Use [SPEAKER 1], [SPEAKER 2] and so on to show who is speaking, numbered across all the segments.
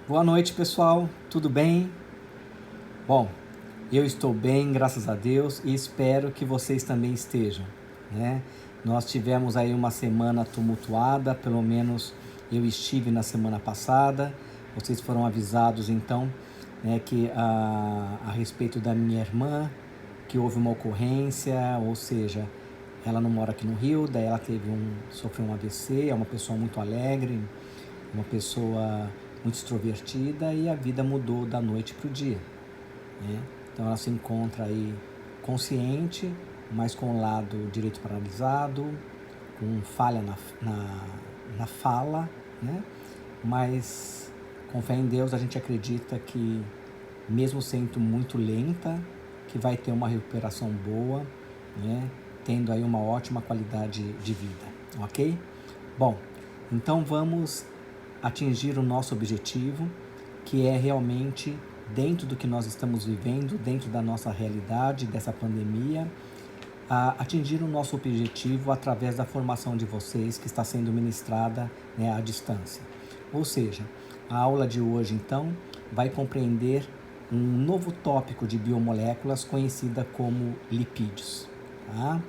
[SPEAKER 1] Boa noite, pessoal. Tudo bem? Bom, eu estou bem, graças a Deus, e espero que vocês também estejam, né? Nós tivemos aí uma semana tumultuada, pelo menos eu estive na semana passada. Vocês foram avisados, então, né, que a respeito da minha irmã, que houve uma ocorrência, ou seja, ela não mora aqui no Rio, daí ela sofreu um AVC, é uma pessoa muito alegre, uma pessoa muito extrovertida e a vida mudou da noite para o dia, né? Então ela se encontra aí consciente, mas com o lado direito paralisado, com falha na fala, né? Mas com fé em Deus a gente acredita que, mesmo sendo muito lenta, que vai ter uma recuperação boa, né? Tendo aí uma ótima qualidade de vida, ok? Bom, então vamos atingir o nosso objetivo, que é realmente, dentro do que nós estamos vivendo, dentro da nossa realidade, dessa pandemia, atingir o nosso objetivo através da formação de vocês, que está sendo ministrada, né, à distância. Ou seja, a aula de hoje, então, vai compreender um novo tópico de biomoléculas conhecida como lipídios. Tá?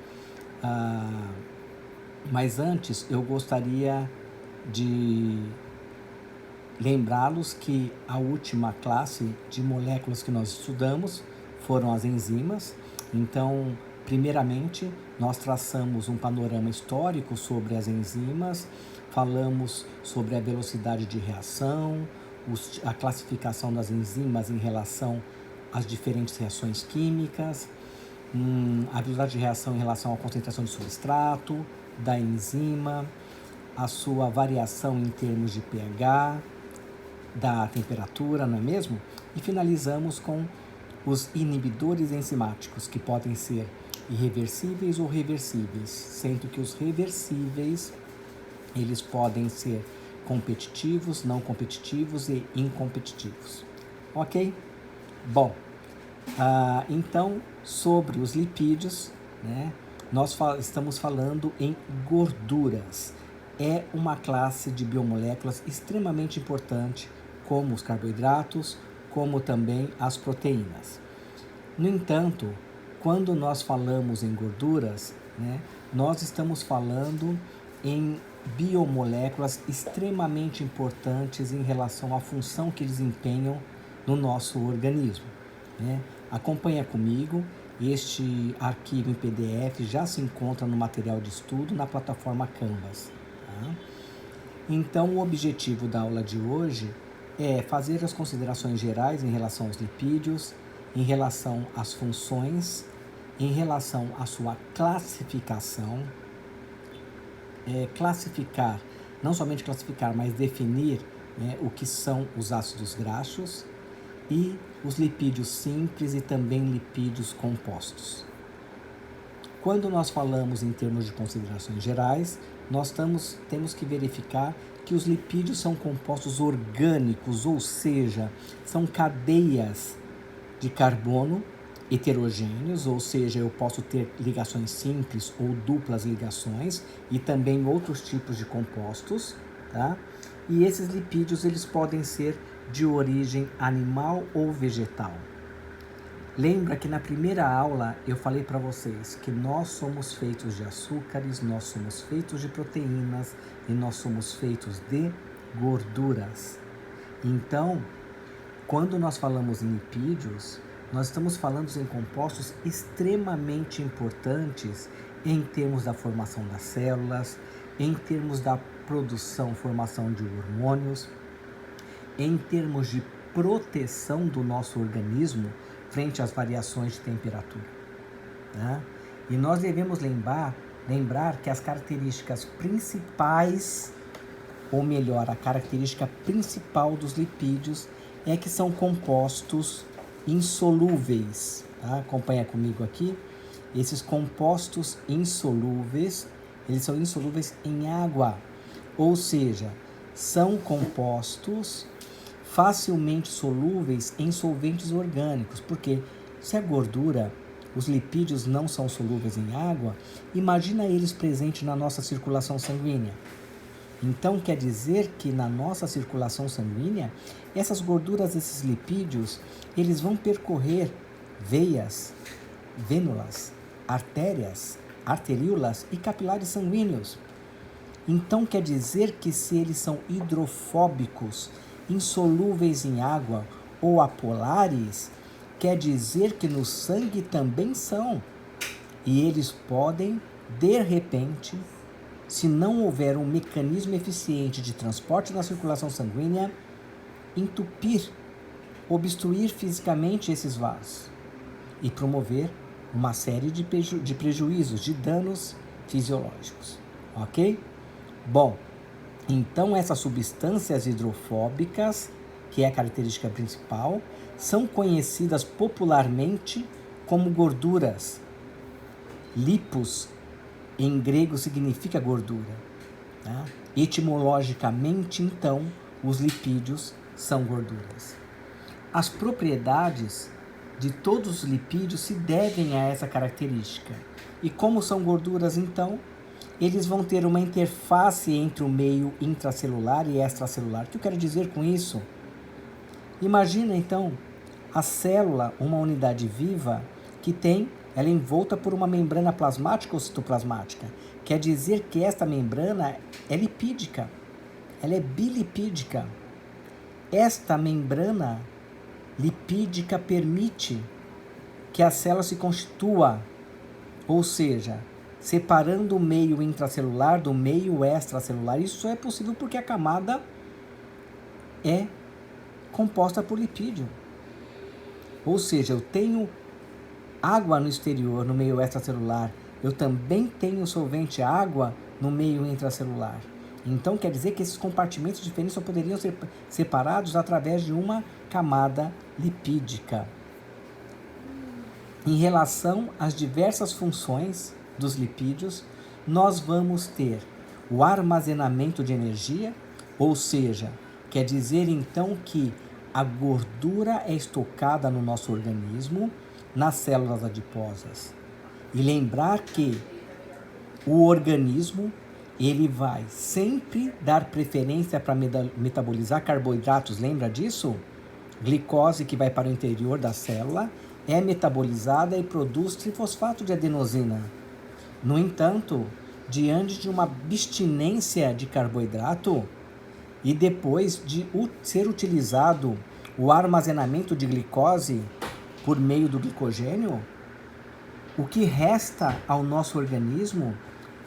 [SPEAKER 1] Mas antes, eu gostaria de lembrá-los que a última classe de moléculas que nós estudamos foram as enzimas. Então, primeiramente, nós traçamos um panorama histórico sobre as enzimas, falamos sobre a velocidade de reação, a classificação das enzimas em relação às diferentes reações químicas, a velocidade de reação em relação à concentração de substrato, da enzima, a sua variação em termos de pH, da temperatura, não é mesmo? E finalizamos com os inibidores enzimáticos, que podem ser irreversíveis ou reversíveis, sendo que os reversíveis, eles podem ser competitivos, não competitivos e incompetitivos. Ok? Bom, então, sobre os lipídios, né, nós estamos falando em gorduras. É uma classe de biomoléculas extremamente importante, como os carboidratos, como também as proteínas. No entanto, quando nós falamos em gorduras, né, nós estamos falando em biomoléculas extremamente importantes em relação à função que desempenham no nosso organismo, né? Acompanha comigo, este arquivo em PDF já se encontra no material de estudo na plataforma Canvas. Tá? Então, o objetivo da aula de hoje é fazer as considerações gerais em relação aos lipídios, em relação às funções, em relação à sua classificação, classificar, não somente classificar, mas definir, né, o que são os ácidos graxos e os lipídios simples e também lipídios compostos. Quando nós falamos em termos de considerações gerais, nós temos que verificar que os lipídios são compostos orgânicos, ou seja, são cadeias de carbono heterogêneos, ou seja, eu posso ter ligações simples ou duplas ligações e também outros tipos de compostos, tá? E esses lipídios, eles podem ser de origem animal ou vegetal. Lembra que na primeira aula eu falei para vocês que nós somos feitos de açúcares, nós somos feitos de proteínas e nós somos feitos de gorduras. Então, quando nós falamos em lipídios, nós estamos falando em compostos extremamente importantes em termos da formação das células, em termos da produção, formação de hormônios, em termos de proteção do nosso organismo frente às variações de temperatura, né? E nós devemos lembrar que as características principais, ou melhor, a característica principal dos lipídios é que são compostos insolúveis, tá? Acompanha comigo aqui. Esses compostos insolúveis, eles são insolúveis em água, ou seja, são compostos facilmente solúveis em solventes orgânicos, porque se a gordura, os lipídios não são solúveis em água, imagina eles presentes na nossa circulação sanguínea. Então quer dizer que na nossa circulação sanguínea, essas gorduras, esses lipídios, eles vão percorrer veias, vênulas, artérias, arteríolas e capilares sanguíneos. Então quer dizer que se eles são hidrofóbicos, insolúveis em água ou apolares, quer dizer que no sangue também são. E eles podem, de repente, se não houver um mecanismo eficiente de transporte na circulação sanguínea, entupir, obstruir fisicamente esses vasos e promover uma série de prejuízos, de danos fisiológicos, ok? Bom, então essas substâncias hidrofóbicas, que é a característica principal, são conhecidas popularmente como gorduras. Lipos, em grego, significa gordura. Tá? Etimologicamente, então, os lipídios são gorduras. As propriedades de todos os lipídios se devem a essa característica. E como são gorduras, então, eles vão ter uma interface entre o meio intracelular e extracelular. O que eu quero dizer com isso? Imagina, então, a célula, uma unidade viva, que ela é envolta por uma membrana plasmática ou citoplasmática. Quer dizer que esta membrana é lipídica, ela é bilipídica. Esta membrana lipídica permite que a célula se constitua, ou seja, separando o meio intracelular do meio extracelular. Isso só é possível porque a camada é composta por lipídio. Ou seja, eu tenho água no exterior, no meio extracelular, eu também tenho solvente água no meio intracelular. Então quer dizer que esses compartimentos diferentes só poderiam ser separados através de uma camada lipídica. Em relação às diversas funções dos lipídios, nós vamos ter o armazenamento de energia, ou seja, quer dizer então que a gordura é estocada no nosso organismo, nas células adiposas. E lembrar que o organismo, ele vai sempre dar preferência para metabolizar carboidratos, lembra disso? Glicose que vai para o interior da célula é metabolizada e produz trifosfato de adenosina. No entanto, diante de uma abstinência de carboidrato e depois de ser utilizado o armazenamento de glicose por meio do glicogênio, o que resta ao nosso organismo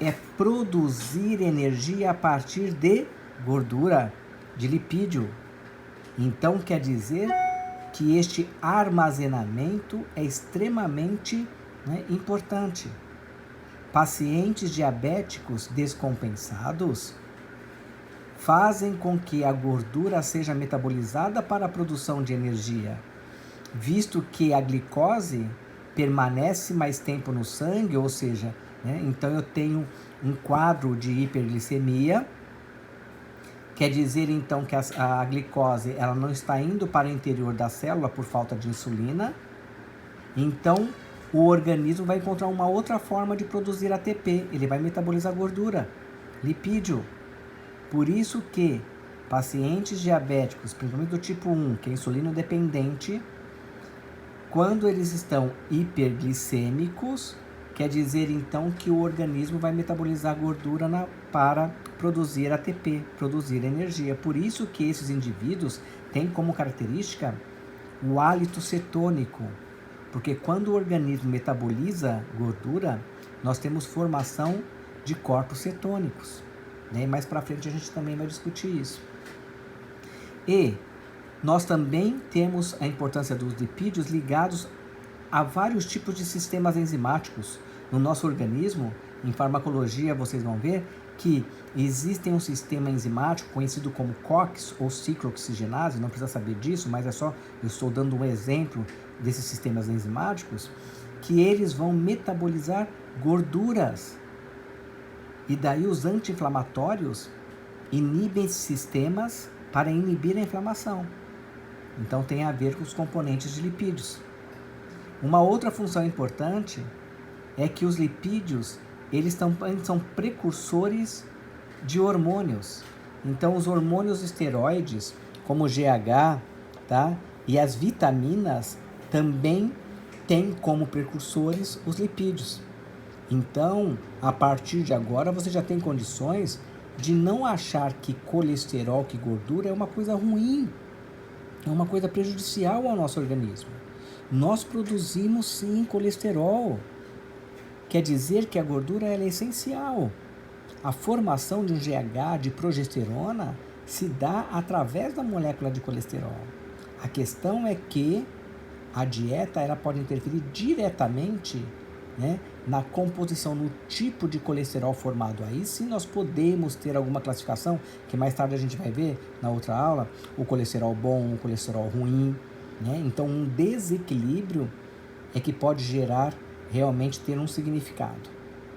[SPEAKER 1] é produzir energia a partir de gordura, de lipídio. Então quer dizer que este armazenamento é extremamente importante. Pacientes diabéticos descompensados fazem com que a gordura seja metabolizada para a produção de energia, visto que a glicose permanece mais tempo no sangue, ou seja, então eu tenho um quadro de hiperglicemia, quer dizer então que a glicose ela não está indo para o interior da célula por falta de insulina, então o organismo vai encontrar uma outra forma de produzir ATP, ele vai metabolizar gordura, lipídio. Por isso que pacientes diabéticos, principalmente do tipo 1, que é insulino dependente, quando eles estão hiperglicêmicos, quer dizer então que o organismo vai metabolizar gordura para produzir ATP, produzir energia. Por isso que esses indivíduos têm como característica o hálito cetônico, porque quando o organismo metaboliza gordura, nós temos formação de corpos cetônicos. Mais para frente a gente também vai discutir isso. E nós também temos a importância dos lipídios ligados a vários tipos de sistemas enzimáticos no nosso organismo. Em farmacologia vocês vão ver que existe um sistema enzimático conhecido como COX ou ciclooxigenase, não precisa saber disso, mas eu estou dando um exemplo desses sistemas enzimáticos, que eles vão metabolizar gorduras. E daí os anti-inflamatórios inibem esses sistemas para inibir a inflamação. Então tem a ver com os componentes de lipídios. Uma outra função importante é que os lipídios eles são precursores de hormônios. Então, os hormônios esteroides, como o GH, tá? E as vitaminas também têm como precursores os lipídios. Então, a partir de agora, você já tem condições de não achar que colesterol, que gordura é uma coisa ruim, é uma coisa prejudicial ao nosso organismo. Nós produzimos sim colesterol. Quer dizer que a gordura ela é essencial. A formação de um GH, de progesterona, se dá através da molécula de colesterol. A questão é que a dieta ela pode interferir diretamente, né, na composição, no tipo de colesterol formado. Aí sim nós podemos ter alguma classificação, que mais tarde a gente vai ver na outra aula, o colesterol bom, o colesterol ruim, né? Então um desequilíbrio é que pode gerar, realmente ter um significado,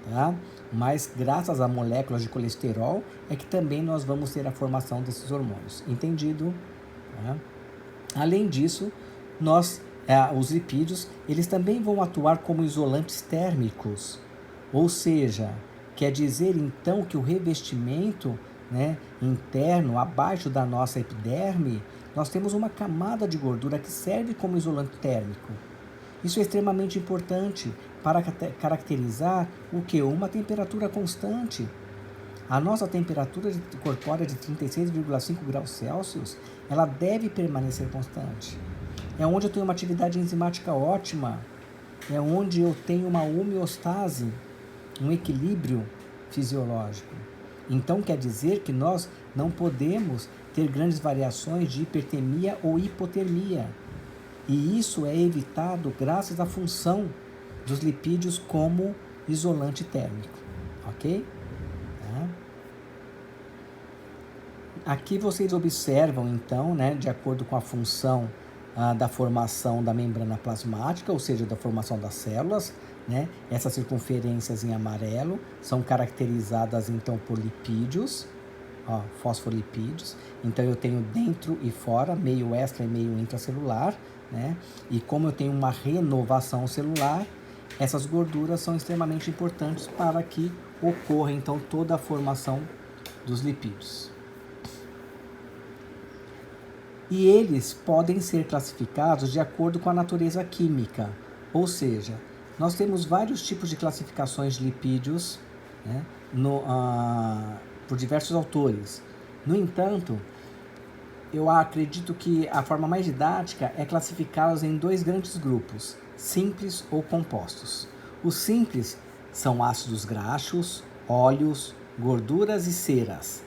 [SPEAKER 1] tá? Mas graças a moléculas de colesterol é que também nós vamos ter a formação desses hormônios. Entendido? Tá? Além disso, os lipídios, eles também vão atuar como isolantes térmicos, ou seja, quer dizer então que o revestimento, né, interno, abaixo da nossa epiderme, nós temos uma camada de gordura que serve como isolante térmico. Isso é extremamente importante para caracterizar o que? Uma temperatura constante. A nossa temperatura corpórea de 36,5 graus Celsius, ela deve permanecer constante. É onde eu tenho uma atividade enzimática ótima, é onde eu tenho uma homeostase, um equilíbrio fisiológico. Então quer dizer que nós não podemos ter grandes variações de hipertermia ou hipotermia. E isso é evitado graças à função dos lipídios como isolante térmico, ok? Tá? Aqui vocês observam então, né, de acordo com a função da formação da membrana plasmática, ou seja, da formação das células, né? Essas circunferências em amarelo são caracterizadas então por lipídios, ó, fosfolipídios. Então eu tenho dentro e fora, meio extra e meio intracelular, né? E como eu tenho uma renovação celular, essas gorduras são extremamente importantes para que ocorra então toda a formação dos lipídios. E eles podem ser classificados de acordo com a natureza química, ou seja, nós temos vários tipos de classificações de lipídios, né, por diversos autores. No entanto, eu acredito que a forma mais didática é classificá-los em dois grandes grupos, simples ou compostos. Os simples são ácidos graxos, óleos, gorduras e ceras.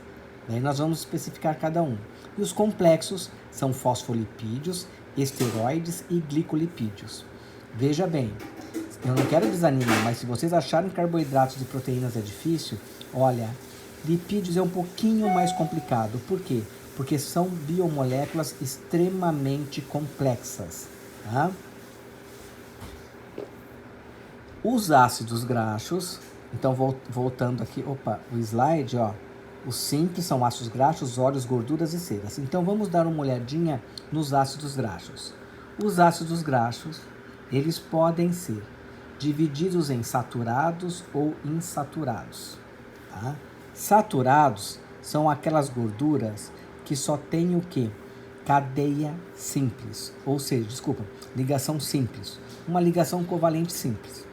[SPEAKER 1] Daí nós vamos especificar cada um. E os complexos são fosfolipídios, esteroides e glicolipídios. Veja bem, eu não quero desanimar, mas se vocês acharem carboidratos e proteínas é difícil, olha, lipídios é um pouquinho mais complicado. Por quê? Porque são biomoléculas extremamente complexas. Tá? Os ácidos graxos, então voltando aqui, o slide, ó. Os simples são ácidos graxos, óleos, gorduras e ceras. Então vamos dar uma olhadinha nos ácidos graxos. Os ácidos graxos, eles podem ser divididos em saturados ou insaturados. Tá? Saturados são aquelas gorduras que só têm o quê? Cadeia simples, ou seja, ligação simples, uma ligação covalente simples.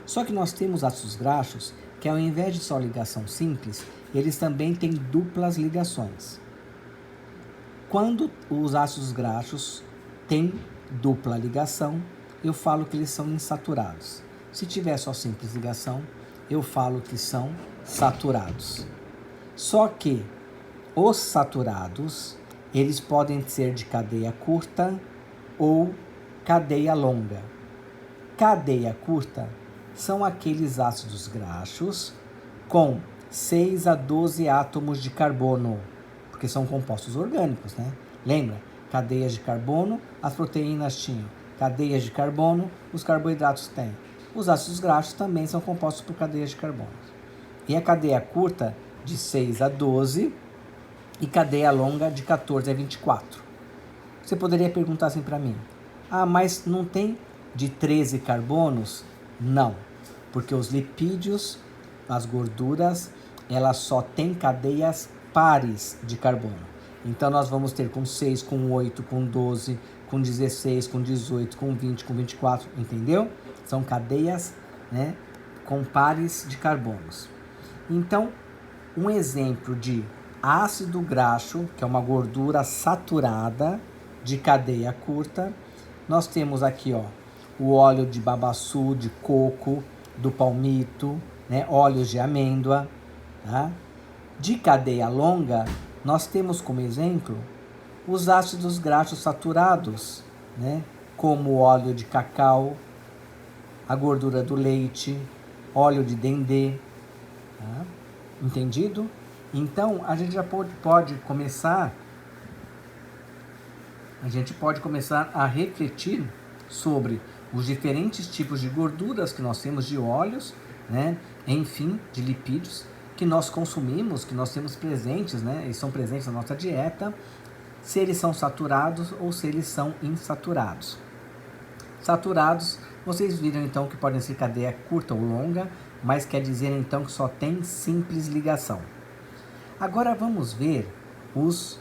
[SPEAKER 1] Só que nós temos ácidos graxos que ao invés de só ligação simples, eles também têm duplas ligações. Quando os ácidos graxos têm dupla ligação, eu falo que eles são insaturados. Se tiver só simples ligação, eu falo que são saturados. Só que os saturados, eles podem ser de cadeia curta ou cadeia longa. Cadeia curta são aqueles ácidos graxos com 6 a 12 átomos de carbono, porque são compostos orgânicos, né? Lembra? Cadeias de carbono, as proteínas tinham cadeias de carbono, os carboidratos têm. Os ácidos graxos também são compostos por cadeias de carbono. E a cadeia curta, de 6 a 12, e cadeia longa, de 14 a 24. Você poderia perguntar assim para mim, mas não tem de 13 carbonos? Não, porque os lipídios, as gorduras, ela só tem cadeias pares de carbono. Então, nós vamos ter com 6, com 8, com 12, com 16, com 18, com 20, com 24, entendeu? São cadeias, né, com pares de carbonos. Então, um exemplo de ácido graxo, que é uma gordura saturada de cadeia curta, nós temos aqui, ó, o óleo de babaçu, de coco, do palmito, né, óleos de amêndoa, tá? De cadeia longa, nós temos como exemplo os ácidos graxos saturados, né, como o óleo de cacau, a gordura do leite, óleo de dendê, tá? Entendido? Então, a gente já pode começar a refletir sobre os diferentes tipos de gorduras que nós temos, de óleos, né? Enfim, de lipídios que nós consumimos, que nós temos presentes, né? Eles são presentes na nossa dieta, se eles são saturados ou se eles são insaturados. Saturados, vocês viram então que podem ser cadeia curta ou longa, mas quer dizer então que só tem simples ligação. Agora vamos ver os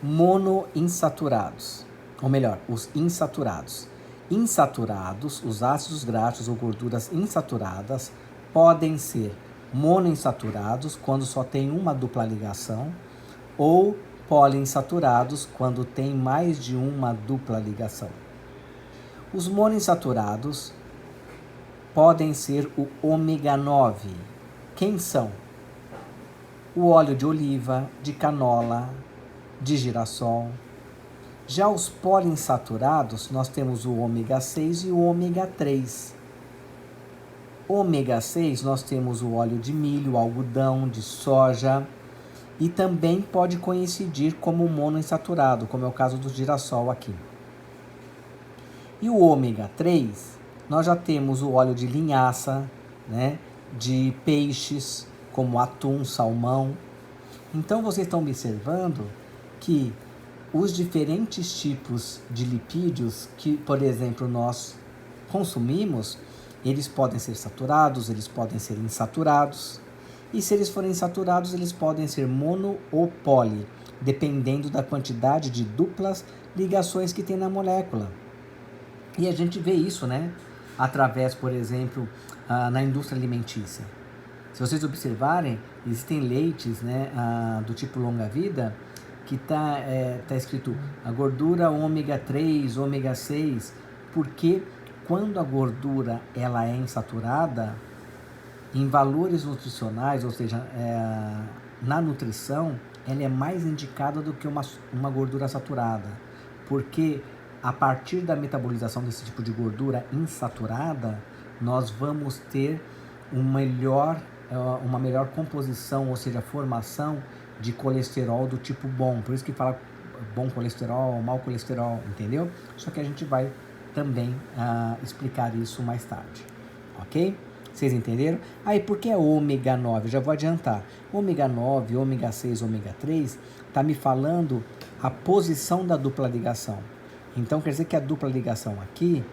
[SPEAKER 1] monoinsaturados, ou melhor, os insaturados. Insaturados, os ácidos graxos ou gorduras insaturadas podem ser monoinsaturados, quando só tem uma dupla ligação, ou poliinsaturados, quando tem mais de uma dupla ligação. Os monoinsaturados podem ser o ômega 9. Quem são? O óleo de oliva, de canola, de girassol. Já os poliinsaturados, nós temos o ômega 6 e o ômega 3. Ômega 6, nós temos o óleo de milho, algodão, de soja, e também pode coincidir como monoinsaturado, como é o caso do girassol aqui. E o ômega 3, nós já temos o óleo de linhaça, né, de peixes, como atum, salmão. Então, vocês estão observando que os diferentes tipos de lipídios que, por exemplo, nós consumimos, eles podem ser saturados, eles podem ser insaturados. E se eles forem insaturados, eles podem ser mono ou poli, dependendo da quantidade de duplas ligações que tem na molécula. E a gente vê isso, né, através, por exemplo, na indústria alimentícia. Se vocês observarem, existem leites, né, do tipo longa-vida, que está escrito a gordura ômega 3, ômega 6, porque quando a gordura ela é insaturada, em valores nutricionais, ou seja, na nutrição, ela é mais indicada do que uma gordura saturada, porque a partir da metabolização desse tipo de gordura insaturada, nós vamos ter uma melhor composição, ou seja, formação de colesterol do tipo bom. Por isso que fala bom colesterol, mau colesterol, entendeu? Só que a gente vai também explicar isso mais tarde, ok? Vocês entenderam? Aí, por que é ômega 9? Já vou adiantar. Ômega 9, ômega 6, ômega 3, está me falando a posição da dupla ligação. Então, quer dizer que a dupla ligação aqui,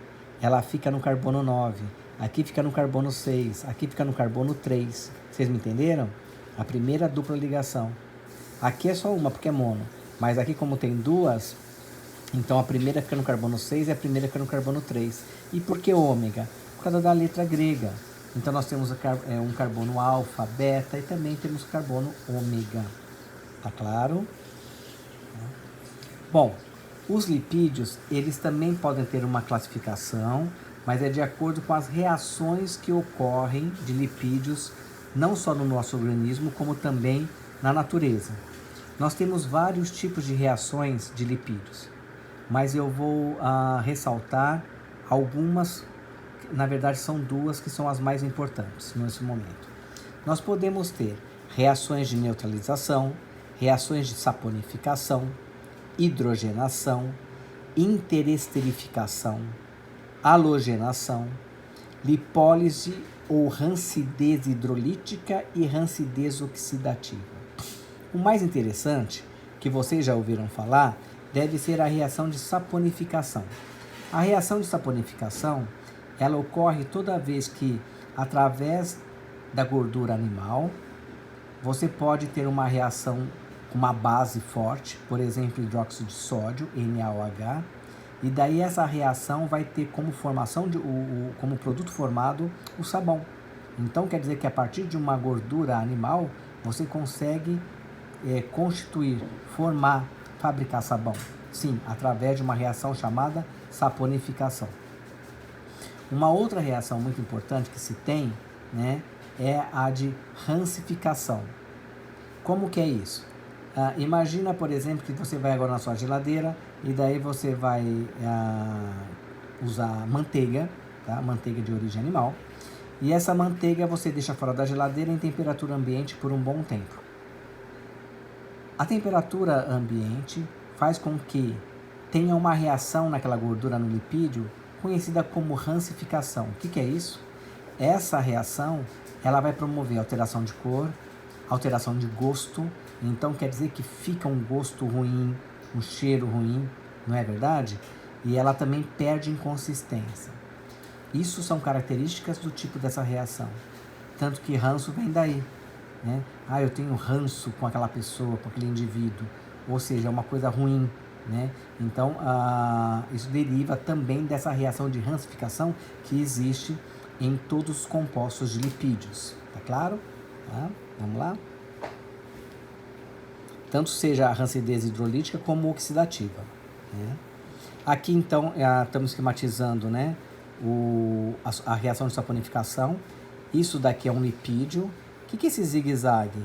[SPEAKER 1] ela fica no carbono 9. Aqui fica no carbono 6. Aqui fica no carbono 3. Vocês me entenderam? A primeira dupla ligação. Aqui é só uma, porque é mono. Mas aqui, como tem duas, então a primeira fica no carbono 6 e a primeira fica no carbono 3. E por que ômega? Por causa da letra grega. Então, nós temos um carbono alfa, beta e também temos carbono ômega. Tá claro? Bom, os lipídios, eles também podem ter uma classificação, mas é de acordo com as reações que ocorrem de lipídios, não só no nosso organismo, como também na natureza. Nós temos vários tipos de reações de lipídios, mas eu vou ressaltar algumas. Na verdade, são duas que são as mais importantes nesse momento. Nós podemos ter reações de neutralização, reações de saponificação, hidrogenação, interesterificação, halogenação, lipólise ou rancidez hidrolítica e rancidez oxidativa. O mais interessante, que vocês já ouviram falar, deve ser a reação de saponificação. A reação de saponificação, ela ocorre toda vez que, através da gordura animal, você pode ter uma reação com uma base forte, por exemplo, hidróxido de sódio, NaOH, e daí essa reação vai ter como formação, como produto formado, o sabão. Então quer dizer que a partir de uma gordura animal, você consegue constituir, formar, fabricar sabão. Sim, através de uma reação chamada saponificação. Uma outra reação muito importante que se tem, né, é a de rancificação. Como que é isso? Imagina, por exemplo, que você vai agora na sua geladeira e daí você vai usar manteiga, tá? Manteiga de origem animal. E essa manteiga você deixa fora da geladeira em temperatura ambiente por um bom tempo. A temperatura ambiente faz com que tenha uma reação naquela gordura no lipídio conhecida como rancificação. O que é isso? Essa reação ela vai promover alteração de cor, alteração de gosto. Então quer dizer que fica um gosto ruim, um cheiro ruim, não é verdade? E ela também perde em consistência. Isso são características do tipo dessa reação. Tanto que ranço vem daí, né? Eu tenho ranço com aquela pessoa, com aquele indivíduo. Ou seja, é uma coisa ruim, né? Então, isso deriva também dessa reação de rancificação que existe em todos os compostos de lipídios. Tá claro? Tá? Vamos lá? Tanto seja a rancidez hidrolítica como oxidativa, né? Aqui, então, estamos esquematizando, né, a reação de saponificação. Isso daqui é um lipídio. O que é esse zigue-zague?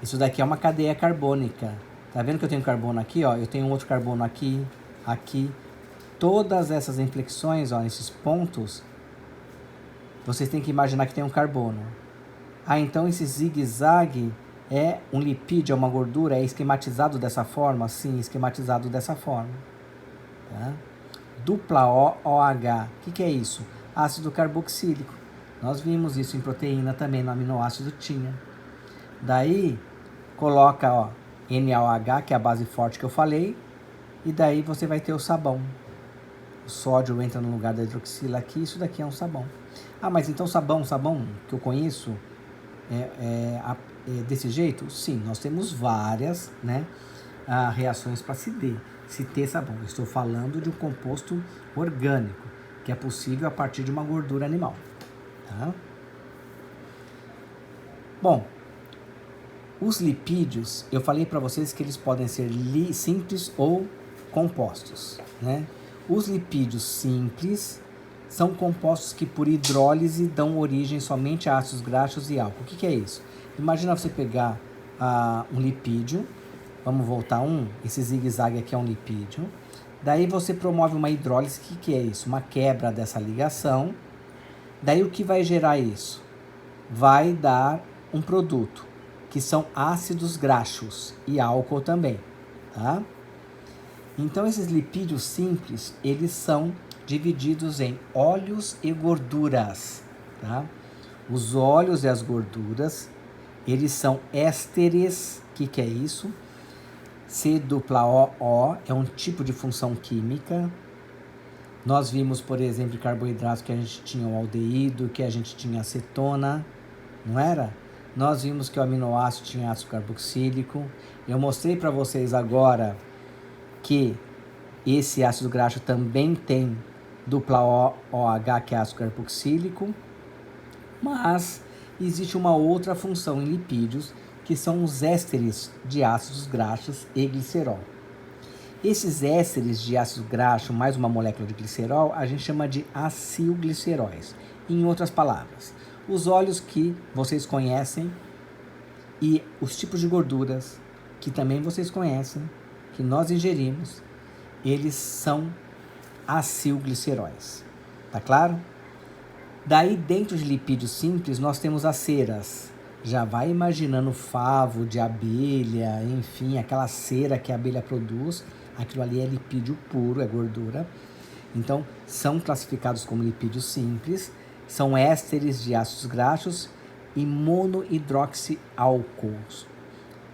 [SPEAKER 1] Isso daqui é uma cadeia carbônica. Tá vendo que eu tenho carbono aqui? Ó? Eu tenho outro carbono aqui, aqui. Todas essas inflexões, ó, esses pontos, vocês têm que imaginar que tem um carbono. Então esse zigue-zague é um lipídio, é uma gordura, é esquematizado dessa forma? Sim, esquematizado dessa forma. Tá? Dupla OH, o que é isso? Ácido carboxílico. Nós vimos isso em proteína também, no aminoácido tinha. Daí, coloca, ó, NaOH, que é a base forte que eu falei, e daí você vai ter o sabão. O sódio entra no lugar da hidroxila aqui, isso daqui é um sabão. Mas então sabão que eu conheço é desse jeito? Sim, nós temos várias, né, reações para se ter sabão. Estou falando de um composto orgânico, que é possível a partir de uma gordura animal. Tá? Bom, os lipídios, eu falei para vocês que eles podem ser simples ou compostos, né? Os lipídios simples são compostos que por hidrólise dão origem somente a ácidos graxos e álcool. O que é isso? Imagina você pegar um lipídio, vamos voltar esse zigue-zague aqui é um lipídio, daí você promove uma hidrólise. O que é isso? Uma quebra dessa ligação. Daí o que vai gerar isso? Vai dar um produto, que são ácidos graxos e álcool também, tá? Então esses lipídios simples, eles são divididos em óleos e gorduras, tá? Os óleos e as gorduras, eles são ésteres. O que é isso? C-O-O é um tipo de função química. Nós vimos, por exemplo, carboidratos que a gente tinha o aldeído, que a gente tinha acetona, não era? Nós vimos que o aminoácido tinha ácido carboxílico. Eu mostrei para vocês agora que esse ácido graxo também tem dupla OH, que é ácido carboxílico. Mas existe uma outra função em lipídios, que são os ésteres de ácidos graxos e glicerol. Esses ésteres de ácido graxo mais uma molécula de glicerol, a gente chama de acilgliceróis. Em outras palavras, os óleos que vocês conhecem e os tipos de gorduras que também vocês conhecem, que nós ingerimos, eles são acilgliceróis. Tá claro? Daí, dentro de lipídios simples, nós temos as ceras. Já vai imaginando favo de abelha, enfim, aquela cera que a abelha produz. Aquilo ali é lipídio puro, é gordura. Então, são classificados como lipídios simples. São ésteres de ácidos graxos e monohidroxiálcools.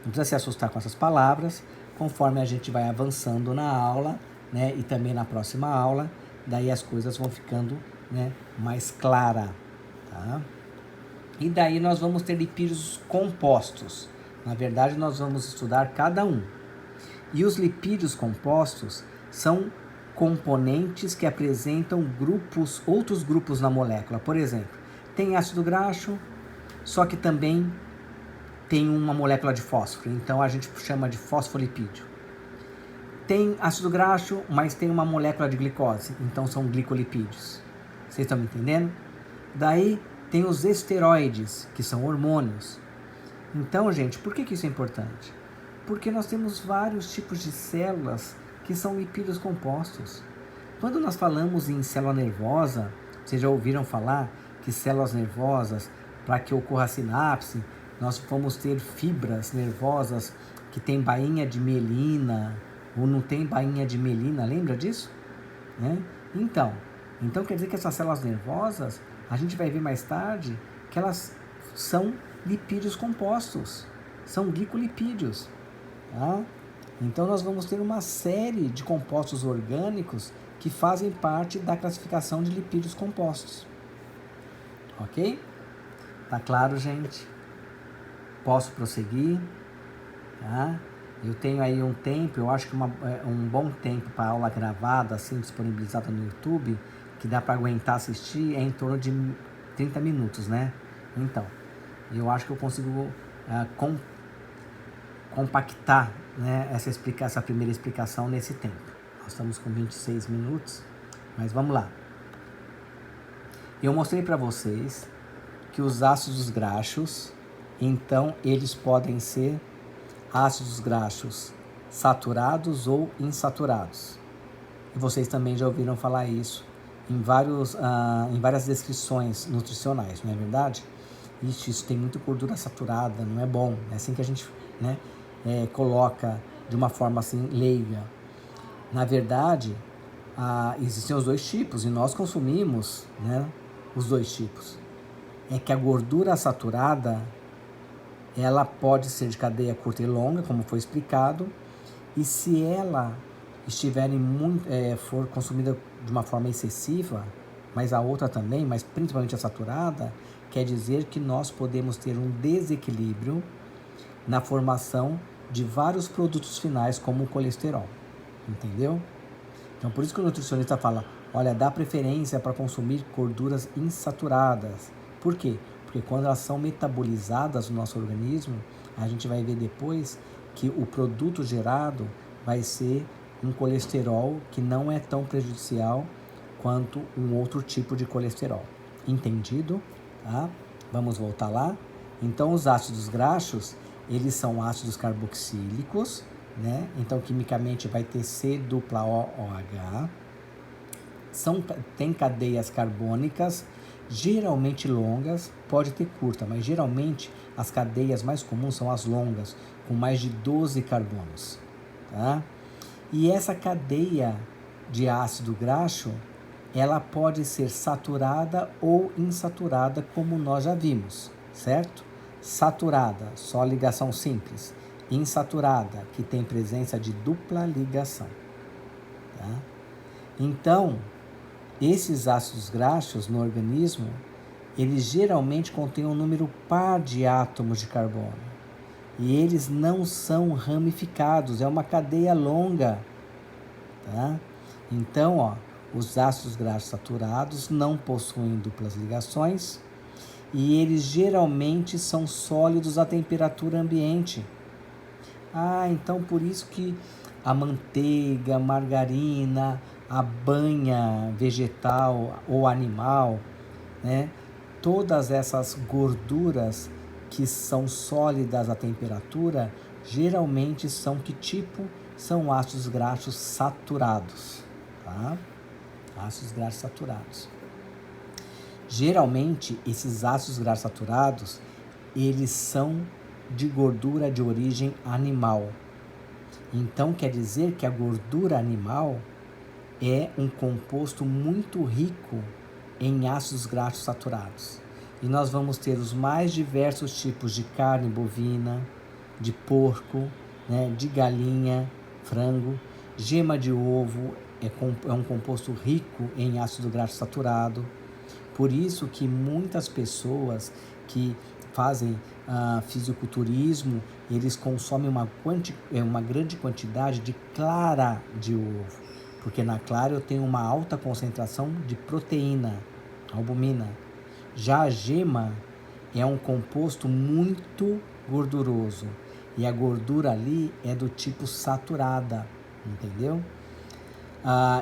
[SPEAKER 1] Não precisa se assustar com essas palavras. Conforme a gente vai avançando na aula, né, e também na próxima aula, daí as coisas vão ficando, né, mais claras. Tá? E daí nós vamos ter lipídios compostos. Na verdade, nós vamos estudar cada um. E os lipídios compostos são componentes que apresentam outros grupos na molécula. Por exemplo, tem ácido graxo, só que também tem uma molécula de fósforo. Então a gente chama de fosfolipídio. Tem ácido graxo, mas tem uma molécula de glicose. Então são glicolipídios. Vocês estão me entendendo? Daí tem os esteroides, que são hormônios. Então, gente, por que isso é importante? Porque nós temos vários tipos de células que são lipídios compostos. Quando nós falamos em célula nervosa, vocês já ouviram falar que células nervosas, para que ocorra a sinapse, nós vamos ter fibras nervosas que tem bainha de mielina ou não tem bainha de mielina, lembra disso? Né? Então quer dizer que essas células nervosas, a gente vai ver mais tarde que elas são lipídios compostos, são glicolipídios. Tá? Então nós vamos ter uma série de compostos orgânicos que fazem parte da classificação de lipídios compostos. Ok? Tá claro, gente? Posso prosseguir? Tá? Eu tenho aí um tempo, eu acho que um bom tempo para aula gravada, assim, disponibilizada no YouTube, que dá para aguentar assistir, é em torno de 30 minutos, né? Então, eu acho que eu consigo compactar, né, essa primeira explicação nesse tempo. Nós estamos com 26 minutos, mas vamos lá. Eu mostrei para vocês que os ácidos graxos, então, eles podem ser ácidos graxos saturados ou insaturados. E vocês também já ouviram falar isso em várias descrições nutricionais, não é verdade? Isso tem muita gordura saturada, não é bom. É assim que a gente, né, coloca de uma forma assim leiga. Na verdade, existem os dois tipos e nós consumimos, né, os dois tipos. É que a gordura saturada, ela pode ser de cadeia curta e longa, como foi explicado, e se ela for consumida de uma forma excessiva, mas a outra também, mas principalmente a saturada, quer dizer que nós podemos ter um desequilíbrio na formação de vários produtos finais, como o colesterol, entendeu? Então, por isso que o nutricionista fala, olha, dá preferência para consumir gorduras insaturadas. Por quê? Porque quando elas são metabolizadas no nosso organismo, a gente vai ver depois que o produto gerado vai ser um colesterol que não é tão prejudicial quanto um outro tipo de colesterol. Entendido? Tá? Vamos voltar lá. Então, os ácidos graxos, eles são ácidos carboxílicos, né? Então, quimicamente vai ter C-OH. Tem cadeias carbônicas, geralmente longas, pode ter curta, mas geralmente as cadeias mais comuns são as longas, com mais de 12 carbonos. Tá? E essa cadeia de ácido graxo, ela pode ser saturada ou insaturada, como nós já vimos, certo? Saturada, só ligação simples. Insaturada, que tem presença de dupla ligação. Tá? Então, esses ácidos graxos no organismo, eles geralmente contêm um número par de átomos de carbono. E eles não são ramificados, é uma cadeia longa. Tá? Então, os ácidos graxos saturados não possuem duplas ligações e eles geralmente são sólidos à temperatura ambiente. Então por isso que a manteiga, a margarina, a banha vegetal ou animal, né, todas essas gorduras que são sólidas à temperatura, geralmente são que tipo? São ácidos graxos saturados, tá? Ácidos graxos saturados. Geralmente, esses ácidos graxos saturados, eles são de gordura de origem animal. Então, quer dizer que a gordura animal é um composto muito rico em ácidos graxos saturados. E nós vamos ter os mais diversos tipos de carne bovina, de porco, né, de galinha, frango, gema de ovo é um composto rico em ácido graxo saturado. Por isso que muitas pessoas que fazem fisiculturismo, eles consomem uma grande quantidade de clara de ovo, porque na clara eu tenho uma alta concentração de proteína, albumina. Já a gema é um composto muito gorduroso, e a gordura ali é do tipo saturada, entendeu?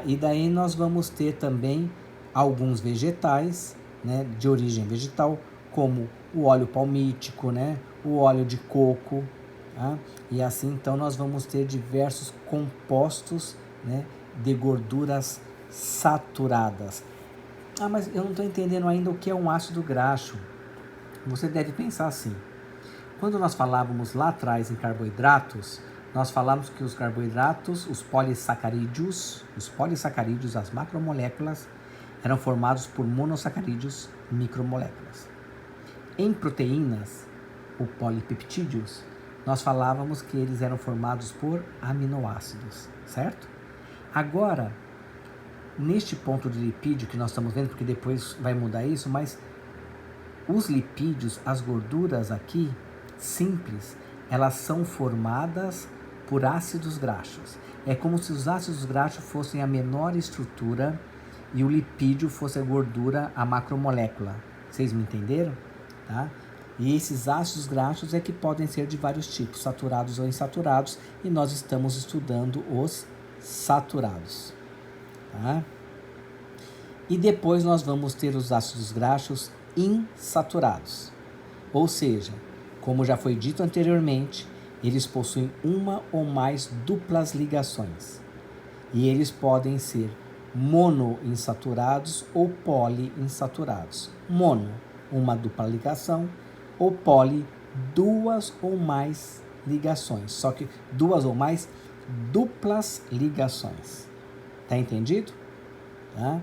[SPEAKER 1] E daí nós vamos ter também alguns vegetais, né, de origem vegetal, como o óleo palmítico, né, o óleo de coco, tá? E assim então nós vamos ter diversos compostos, né, de gorduras saturadas. Mas eu não estou entendendo ainda o que é um ácido graxo. Você deve pensar assim: quando nós falávamos lá atrás em carboidratos, nós falamos que os carboidratos, os polissacarídeos, as macromoléculas, eram formados por monossacarídeos, micromoléculas. Em proteínas, ou polipeptídeos, nós falávamos que eles eram formados por aminoácidos, certo? Agora, neste ponto de lipídio que nós estamos vendo, porque depois vai mudar isso, mas os lipídios, as gorduras aqui, simples, elas são formadas por ácidos graxos. É como se os ácidos graxos fossem a menor estrutura e o lipídio fosse a gordura, a macromolécula. Vocês me entenderam? Tá? E esses ácidos graxos é que podem ser de vários tipos, saturados ou insaturados, e nós estamos estudando os saturados. Tá? E depois nós vamos ter os ácidos graxos insaturados. Ou seja, como já foi dito anteriormente, eles possuem uma ou mais duplas ligações. E eles podem ser monoinsaturados ou poliinsaturados. Mono, uma dupla ligação, ou poli, duas ou mais ligações. Só que duas ou mais duplas ligações. Tá entendido? Tá?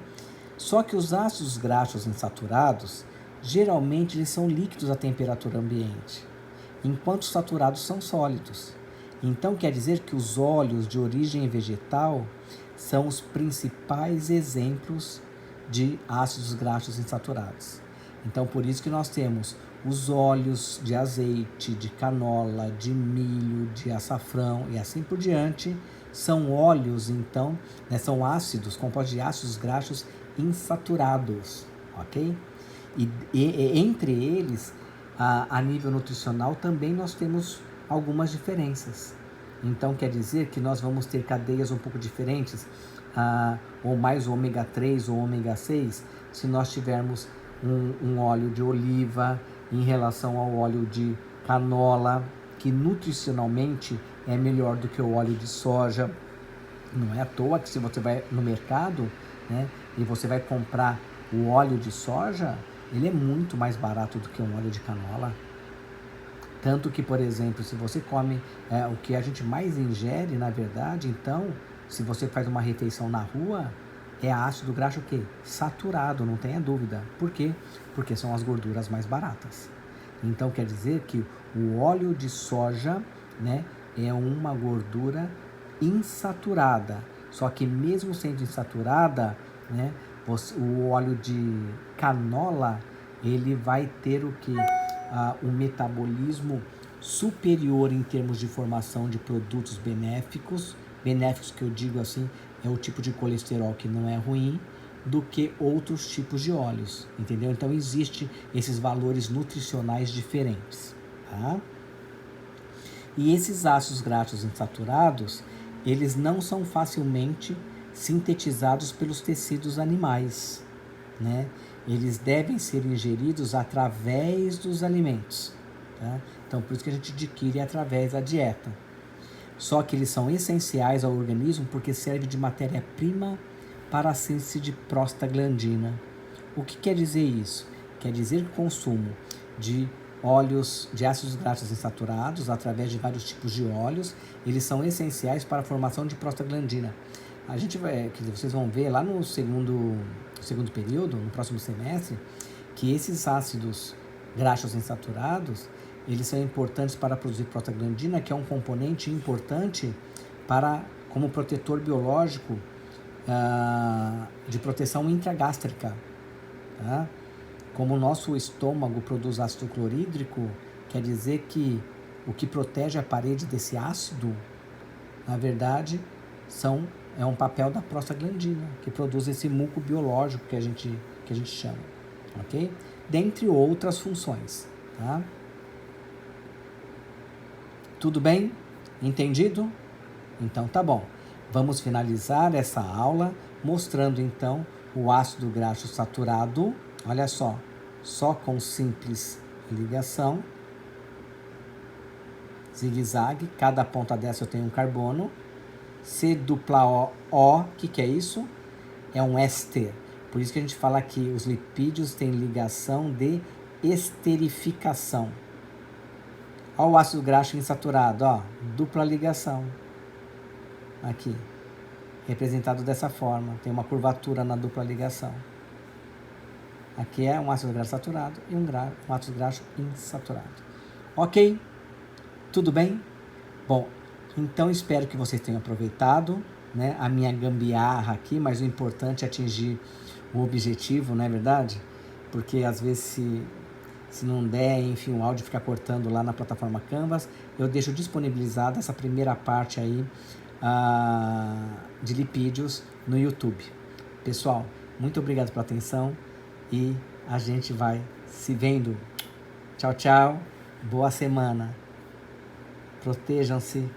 [SPEAKER 1] Só que os ácidos graxos insaturados, geralmente eles são líquidos à temperatura ambiente, enquanto os saturados são sólidos. Então quer dizer que os óleos de origem vegetal são os principais exemplos de ácidos graxos insaturados. Então por isso que nós temos os óleos de azeite, de canola, de milho, de açafrão e assim por diante, são óleos então, né, são ácidos, compostos de ácidos graxos insaturados, ok? E entre eles, a nível nutricional, também nós temos algumas diferenças. Então, quer dizer que nós vamos ter cadeias um pouco diferentes, ou mais o ômega 3 ou ômega 6, se nós tivermos um óleo de oliva em relação ao óleo de canola, que nutricionalmente é melhor do que o óleo de soja. Não é à toa que se você vai no mercado, né, e você vai comprar o óleo de soja, ele é muito mais barato do que um óleo de canola. Tanto que, por exemplo, se você come o que a gente mais ingere, na verdade, então, se você faz uma refeição na rua, é ácido graxo o quê? Saturado, não tenha dúvida. Por quê? Porque são as gorduras mais baratas. Então, quer dizer que o óleo de soja, né, é uma gordura insaturada. Só que mesmo sendo insaturada, né, o óleo de canola, ele vai ter o que? Um metabolismo superior em termos de formação de produtos benéficos. Benéficos que eu digo assim, é o tipo de colesterol que não é ruim, do que outros tipos de óleos, entendeu? Então existe esses valores nutricionais diferentes, tá? E esses ácidos graxos insaturados, eles não são facilmente sintetizados pelos tecidos animais, né? Eles devem ser ingeridos através dos alimentos, tá? Então por isso que a gente adquire através da dieta. Só que eles são essenciais ao organismo porque servem de matéria-prima para a síntese de prostaglandina. O que quer dizer isso? Quer dizer que o consumo de óleos, de ácidos graxos insaturados, através de vários tipos de óleos, eles são essenciais para a formação de prostaglandina. A gente vai, vocês vão ver lá no segundo período, no próximo semestre, que esses ácidos graxos insaturados, eles são importantes para produzir prostaglandina, que é um componente importante como protetor biológico de proteção intragástrica, tá? Como o nosso estômago produz ácido clorídrico, quer dizer que o que protege a parede desse ácido, na verdade, é um papel da prostaglandina, que produz esse muco biológico que a gente chama, ok? Dentre outras funções, tá? Tudo bem? Entendido? Então tá bom. Vamos finalizar essa aula mostrando então o ácido graxo saturado. Olha só com simples ligação, zigue-zague, cada ponta dessa eu tenho um carbono. C dupla O, que é isso? É um éster. Por isso que a gente fala que os lipídios têm ligação de esterificação. Olha o ácido graxo insaturado, ó, dupla ligação. Aqui, representado dessa forma, tem uma curvatura na dupla ligação. Aqui é um ácido graxo saturado e um ácido graxo insaturado. Ok? Tudo bem? Bom, então espero que vocês tenham aproveitado, né, a minha gambiarra aqui, mas o importante é atingir o objetivo, não é verdade? Porque às vezes se não der, enfim, o áudio fica cortando lá na plataforma Canvas, eu deixo disponibilizada essa primeira parte aí de lipídios no YouTube. Pessoal, muito obrigado pela atenção e a gente vai se vendo. Tchau, tchau. Boa semana. Protejam-se.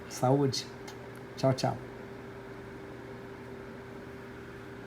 [SPEAKER 1] Saúde. Tchau, tchau.